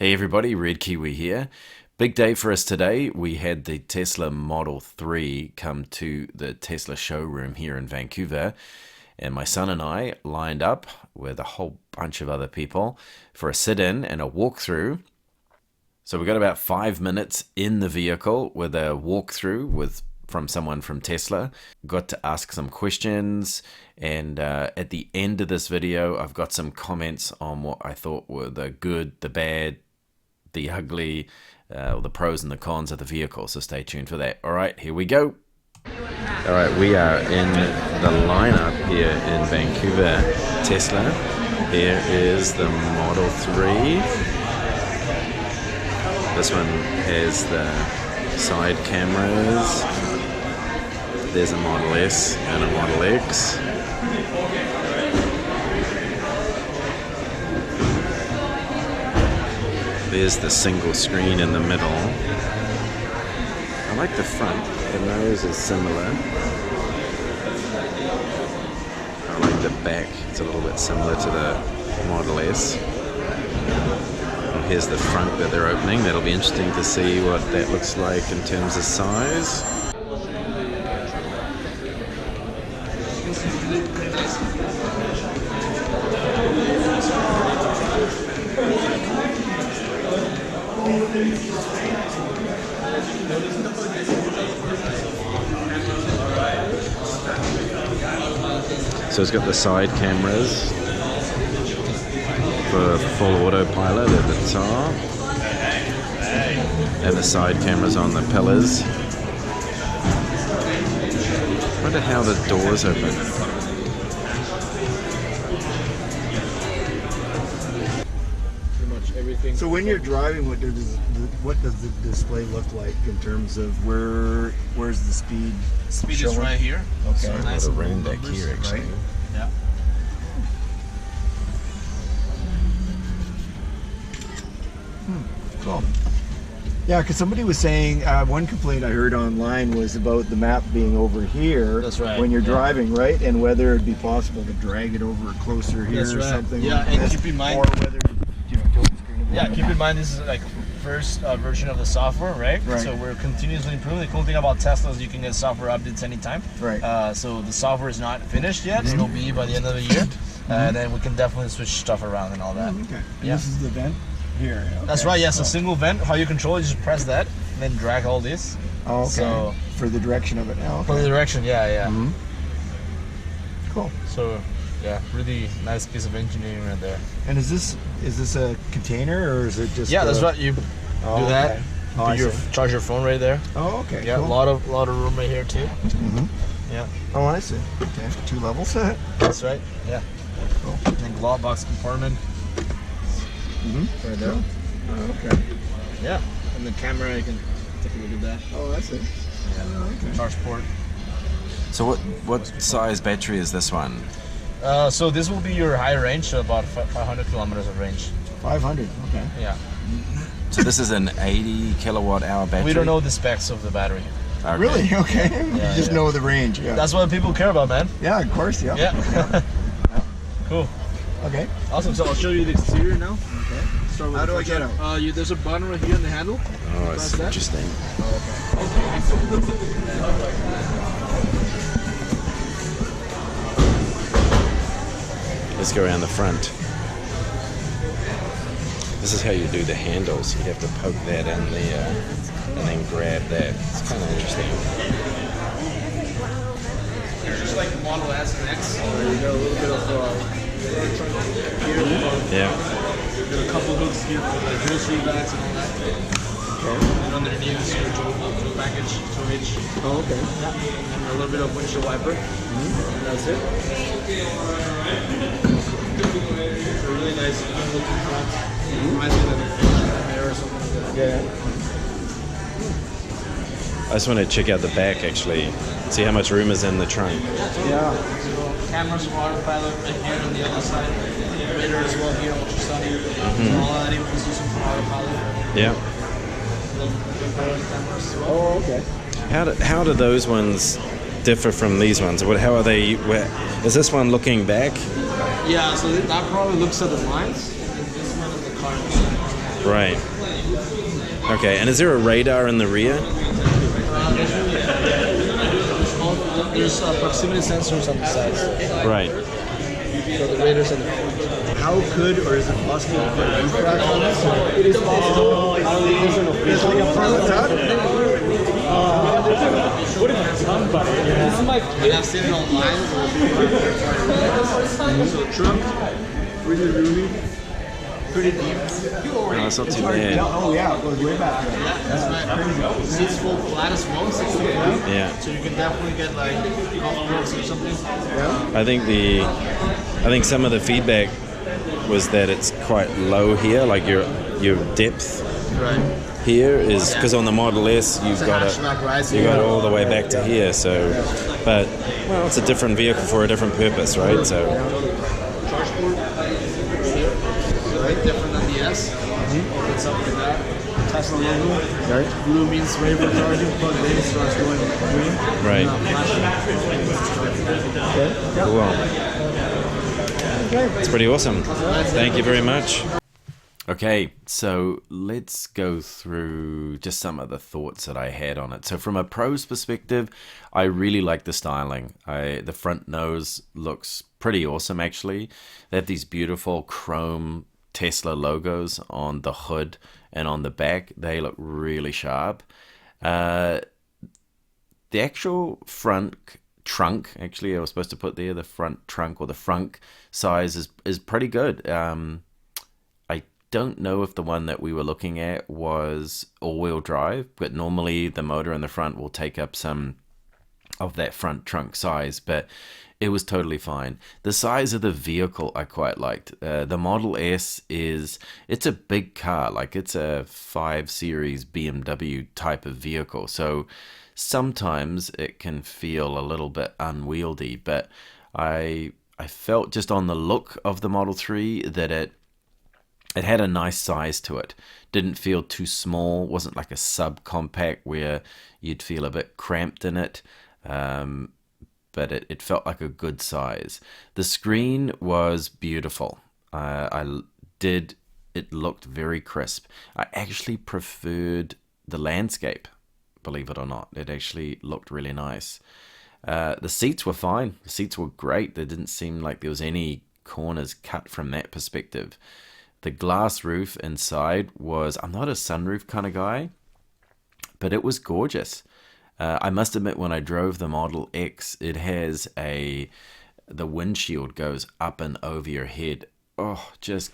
Hey everybody, Red Kiwi here. Big day for us today. We had the Tesla Model 3 come to the Tesla showroom here in Vancouver, and my son and I lined up with a whole bunch of other people for a sit-in and a walkthrough. So we got about 5 minutes in the vehicle with a walkthrough from someone from Tesla. Got to ask some questions, and at the end of this video I've got some comments on what I thought were the good, the bad, the ugly, the pros and the cons of the vehicle, so stay tuned for that. Alright, here we go. Alright, we are in the lineup here in Vancouver, Tesla. Here is the Model 3. This one has the side cameras. There's a Model S and a Model X. There's the single screen in the middle. I like the front. The nose is similar. I like the back. It's a little bit similar to the Model S. And here's the front that they're opening. That'll be interesting to see what that looks like in terms of size. So it's got the side cameras for full autopilot at the top, and the side cameras on the pillars. I wonder how the doors open. So when you're driving, what does the display look like in terms of where's the speed? Speed showing? is right here. Okay. So nice The rain back here, actually. Right? Yeah. Cool. Yeah, because somebody was saying one complaint I heard online was about the map being over here. That's right. When you're driving, right, and whether it'd be possible to drag it over closer here That's or right. something. Yeah, like and this, keep in mind- or whether tilt the screen a bit. Yeah, keep in mind this is like first version of the software, right? Right. So we're continuously improving. The cool thing about Tesla is you can get software updates anytime. Right. So the software is not finished yet. It'll be by the end of the year. And then we can definitely switch stuff around and all that. Okay. And Yeah. this is the vent here. Okay. That's right, yes, a single vent. How you control it, you just press that, and then drag all this. Oh, okay. So- for the direction of it now. Okay. For the direction, yeah. Cool. So, yeah, really nice piece of engineering right there. And is this a container or is it just? Yeah, that's right. You do Oh, that. okay. Oh, I see. Charge your phone right there. Oh, okay. Yeah, cool. a lot of room right here too. Yeah, Oh, I see. Okay, 2 levels. that's right. Yeah. Cool. And glove box compartment right there. Oh, okay. Yeah. And the camera, you can take a look at that. Oh, I see. Yeah. Oh, okay. Charge port. So what size battery is this one? So this will be your high range, so about 500 kilometers of range. 500. Okay. Yeah. So this is an 80 kilowatt hour battery? We don't know the specs of the battery. Okay. Really? Okay. Yeah, you just yeah. know the range. Yeah. That's what people care about, man. Yeah, of course. Yeah. Yeah. Cool. Okay. Awesome. So I'll show you the exterior now. Okay. Start with How the do I front get side. There's a button right here on the handle. Oh, it's Press that. interesting. Let's go around the front. This is how you do the handles. You have to poke that in there and then grab that. It's kind of interesting. Just like the Model S and X, you got a little bit of here. Yeah. Got a couple hooks here for the grocery bags and all that. Okay. And underneath is your tool package, 2-inch. Oh, okay. Yeah. And a little bit of windshield wiper. And that's it. It's a really nice looking front. Reminds me of a mirror or something like that. Yeah. I just want to check out the back actually. See how much room is in the trunk. Yeah. So cameras for autopilot right here on the other side. Radar as well here, ultrasonic. So all that info is using for autopilot. Yeah. Cameras as well. Oh, okay. How do those ones differ from these ones? How are they? Is this one looking back? Yeah, so that probably looks at the lines, and this one is the car. Right. Okay, and is there a radar in the rear? There's proximity sensors on the sides. Right. So the radars on the front. How could, or is it possible to put a roof rack on this? It is possible. There's like a front top. This is my. And I've seen it online. So trunk, really roomy, pretty deep. No, that's not too Hard to bad. tell. Oh yeah, it goes way back there. Yeah, that's right. Seats full flat as well, 6 feet. Yeah. So you can definitely get like golf carts or something. I think some of the feedback was that it's quite low here, like your depth Right. here is because on the Model S you've got it all the way back to here. So, but well, it's a different vehicle for a different purpose, right? So, Charge port. Right, different than the S. It's up like that. Tesla logo. Right. Blue means ready for charging. Plug it in, starts going green. right. Okay. Cool. It's pretty awesome. Thank you very much. Okay, so let's go through just some of the thoughts that I had on it. So from a pro's perspective, I really like the styling. The front nose looks pretty awesome, actually. They have these beautiful chrome Tesla logos on the hood and on the back. They look really sharp. The actual front trunk, actually, I was supposed to put there, the front trunk or the frunk size is pretty good. I don't know if the one that we were looking at was all-wheel drive, but normally the motor in the front will take up some of that front trunk size, but it was totally fine. The size of the vehicle I quite liked. The Model S it's a big car, like it's a 5 Series BMW type of vehicle, so sometimes it can feel a little bit unwieldy, but I felt just on the look of the Model 3 that it had a nice size to it. Didn't feel too small, wasn't like a subcompact where you'd feel a bit cramped in it, but it felt like a good size. The screen was beautiful. It looked very crisp. I actually preferred the landscape, believe it or not. It actually looked really nice. The seats were fine. The seats were great. There didn't seem like there was any corners cut from that perspective. The glass roof inside was, I'm not a sunroof kind of guy, but it was gorgeous. I must admit, when I drove the Model X, it has the windshield goes up and over your head. Oh, just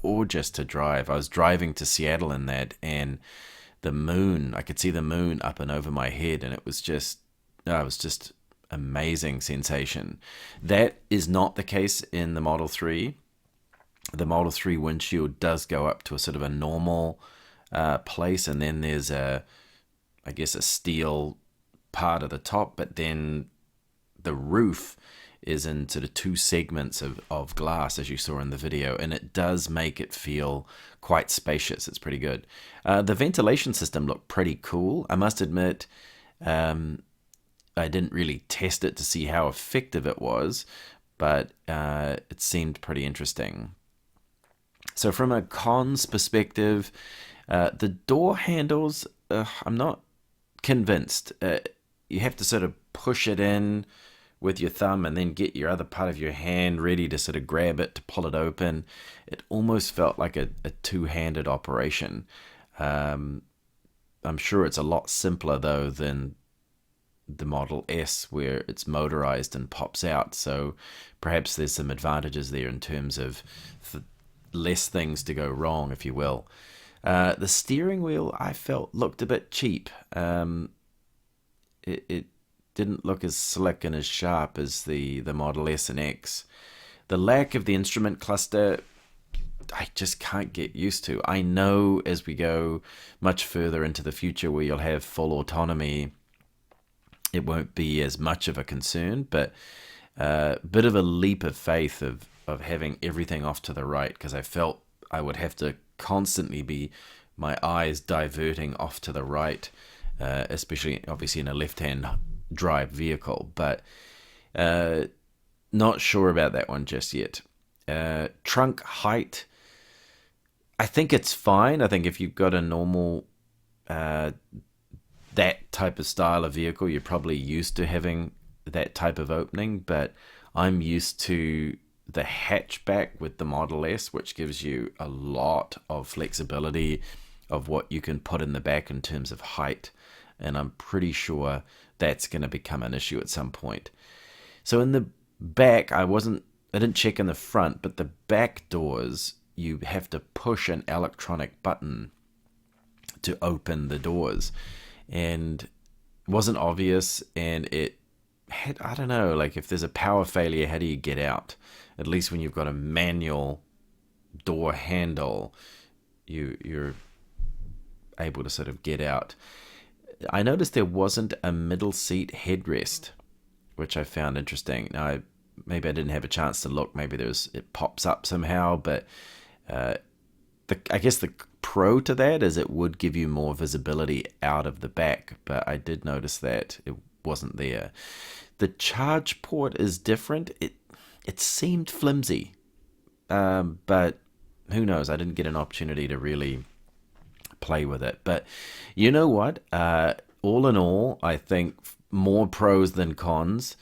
gorgeous to drive. I was driving to Seattle in that, and the moon, I could see the moon up and over my head, and it was just amazing sensation. That is not the case in the Model 3. The Model 3 windshield does go up to a sort of a normal place, and then there's a steel part of the top, but then the roof is in sort of two segments of glass, as you saw in the video, and it does make it feel quite spacious. It's pretty good. The ventilation system looked pretty cool. I must admit, I didn't really test it to see how effective it was, but it seemed pretty interesting. So from a cons perspective, the door handles, I'm not convinced. You have to sort of push it in with your thumb and then get your other part of your hand ready to sort of grab it to pull it open. It almost felt like a two-handed operation. I'm sure it's a lot simpler though than the Model S, where it's motorized and pops out. So perhaps there's some advantages there in terms of less things to go wrong, if you will. The steering wheel, I felt, looked a bit cheap. It didn't look as slick and as sharp as the Model S and X. The lack of the instrument cluster, I just can't get used to. I know as we go much further into the future where you'll have full autonomy, it won't be as much of a concern, but a bit of a leap of faith of having everything off to the right, because I felt I would have to constantly be my eyes diverting off to the right, especially obviously in a left-hand drive vehicle, but not sure about that one just yet. Trunk height, I think it's fine. I think if you've got a normal uh, that type of style of vehicle, you're probably used to having that type of opening. But I'm used to the hatchback with the Model S, which gives you a lot of flexibility of what you can put in the back in terms of height. And I'm pretty sure that's going to become an issue at some point. So in the back, I didn't check in the front, but the back doors, you have to push an electronic button to open the doors. And it wasn't obvious, and it had, I don't know, like if there's a power failure, how do you get out? At least when you've got a manual door handle, you're able to sort of get out. I noticed there wasn't a middle seat headrest, which I found interesting. Now, maybe I didn't have a chance to look. Maybe it pops up somehow, but I guess the pro to that is it would give you more visibility out of the back, but I did notice that it wasn't there. The charge port is different. It seemed flimsy, but who knows? I didn't get an opportunity to really play with it. But you know what? All in all, I think more pros than cons.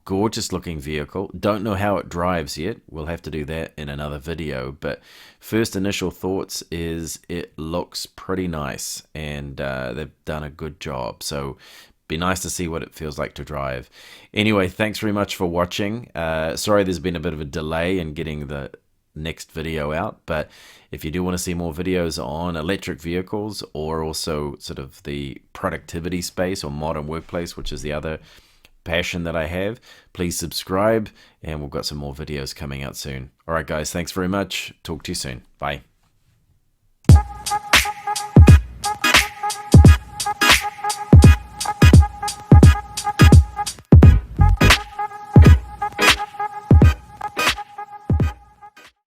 Gorgeous looking vehicle. Don't know how it drives yet. We'll have to do that in another video. But first initial thoughts is it looks pretty nice, and they've done a good job. So be nice to see what it feels like to drive. Anyway, thanks very much for watching. Sorry there's been a bit of a delay in getting the next video out, but if you do want to see more videos on electric vehicles, or also sort of the productivity space or modern workplace, which is the other passion that I have, please subscribe, and we've got some more videos coming out soon. All right, guys, thanks very much. Talk to you soon. Bye.